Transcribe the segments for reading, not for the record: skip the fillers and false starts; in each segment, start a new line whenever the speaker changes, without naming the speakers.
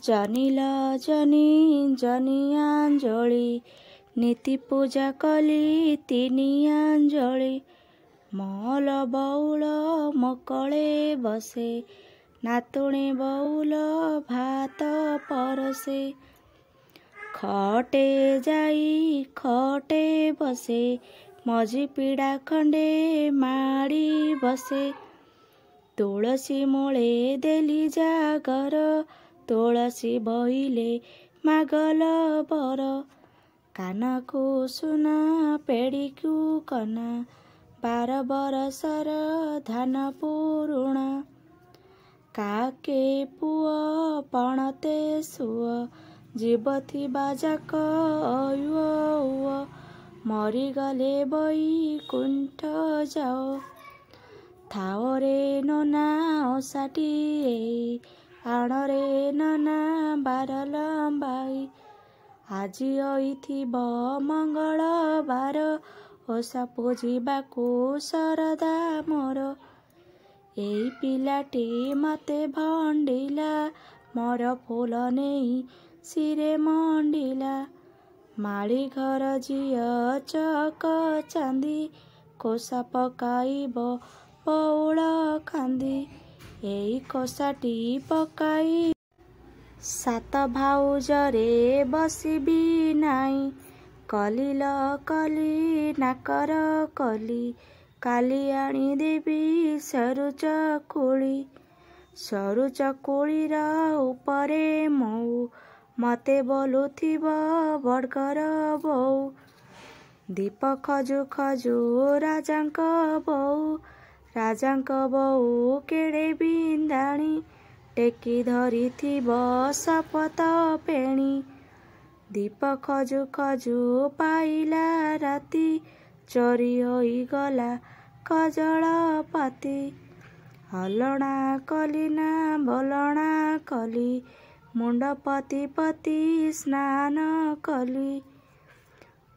ଜନିଲ Jonny ଜନିଆଞ୍ଜଳି ନୀତି ପୂଜା କଲି ତିନିଆଞ୍ଜଳି ମହଲ ବଉଳ ମକଳେ ବସେ ନାତୁଣୀ ବଉଳ ଭାତ ପରସେ ଖଟେ ଯାଇ ଖଟେ ବସେ ମଝି ପିଡ଼ା ଖଣ୍ଡେ ମାଡ଼ି ବସେ ତୁଳସୀ ମୂଳେ ଦେଲି ଜାଗର ତୁଳସୀ ବହିଲେ ମାଗଲ ବର କାନକୁ ସୁନା ପେଡ଼ିକୁ କନା 12 ବରଷର ଧାନ ପୁରୁଣା କାକେ ପୁଅ ପଣତେ ସୁଅ ଜୀବ ଥିବା ଯାକ ଅୟୁଅ ମରିଗଲେ ବୈକୁଣ୍ଠ ଯାଅ ଥାଓରେ ନନା ଓଷାଟିଏ ଆଣରେ ନନା ବାର ଲମ୍ବାଇ ଆଜି ହୋଇଥିବ ମଙ୍ଗଳବାର ଓଷା ପୂଜିବାକୁ ଶରଦା ମୋର ଏଇ ପିଲାଟି ମତେ ଭଣ୍ଡିଲା ମୋର ଫୁଲ ନେଇ ଶିରେ ମଣ୍ଡିଲା ମାଳି ଘର ଝିଅ ଚକ ଚାନ୍ଦି କୋଷା ପକାଇବ ବଉଳ କାନ୍ଦି ଏଇ କୋଷାଟି ପକାଇ 7 ଭାଉଜରେ ବସିବି ନାଇଁ କଲିଲ କଲି ନାକର କଲି କାଲି ଆଣିଦେବି ସରୁ ଚକୁଳିର ଉପରେ ମଉ ମତେ ବୋଲୁଥିବ ବଡ଼ଘର ବୋଉ ଦୀପ ଖଜୁ ଖଜୁ ରାଜାଙ୍କ ବୋଉ କେଡ଼େ ବିନ୍ଦାଣି ଟେକି ଧରିଥିବ ଶପଥ ପେଣି ଦୀପ ଖଜୁ ଖଜୁ ପାଇଲା ରାତି ଚୋରି ହୋଇଗଲା କଜଳ ପାତି ହଲଣା କଲି ନା ବଲଣା କଲି ମୁଣ୍ଡ ପତି ପତି ସ୍ନାନ କଲି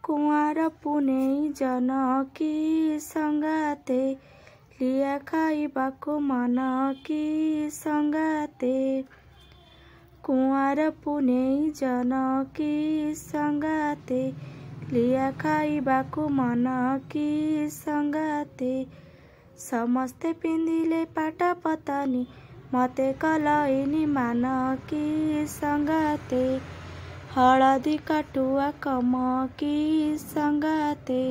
କୁଆଁର ପୁନେଇ ଜନକୀ ସଙ୍ଗାତେ ଲିଆ ଖାଇବାକୁ ମନ କି ସଙ୍ଗାତେ କୁଆଁର ପୁନେଇ ଜନକୀ ସଙ୍ଗାତେ ଲିଆ ଖାଇବାକୁ ମନ କି ସଙ୍ଗାତେ ସମସ୍ତେ ପିନ୍ଧିଲେ ପାଟ ପତନି ମତେ କଲଇନି ମାନ କି ସଙ୍ଗାତେ ହଳଦୀ କାଟୁଆ କମ କି ସଙ୍ଗାତେ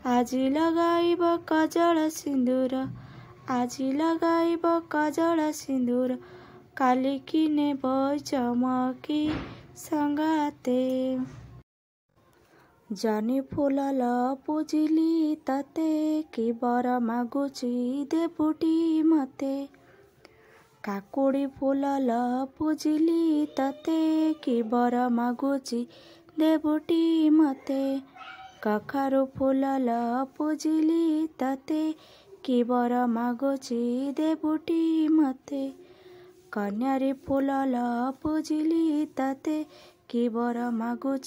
ଆଜି ଲଗାଇବ କଜଳ ସିନ୍ଦୁର ଆଜି ଲଗାଇବ କଜଳ ସିନ୍ଦୁର କାଲିକି ନେବ ଚମକି ସଙ୍ଗାତେ ଜହ୍ନି ଫୁଲ ଲ ପୂଜିଲି ତତେ କି ବର ମାଗୁଛି ଦେବୁଟି ମତେ କାକୁଡ଼ି ଫୁଲ ଲ ପୂଜିଲି ତତେ କି ବର ମାଗୁଛି ଦେବୁଟି ମତେ କଖାରୁ ଫୁଲ ଲ ପୂଜିଲି ତତେ କି ବର ମାଗୁଛି ଦେବୁଟି ମତେ କନିଆରୀ ଫୁଲ ଲ ପୂଜିଲି ତତେ କି ବର ମାଗୁଛୁ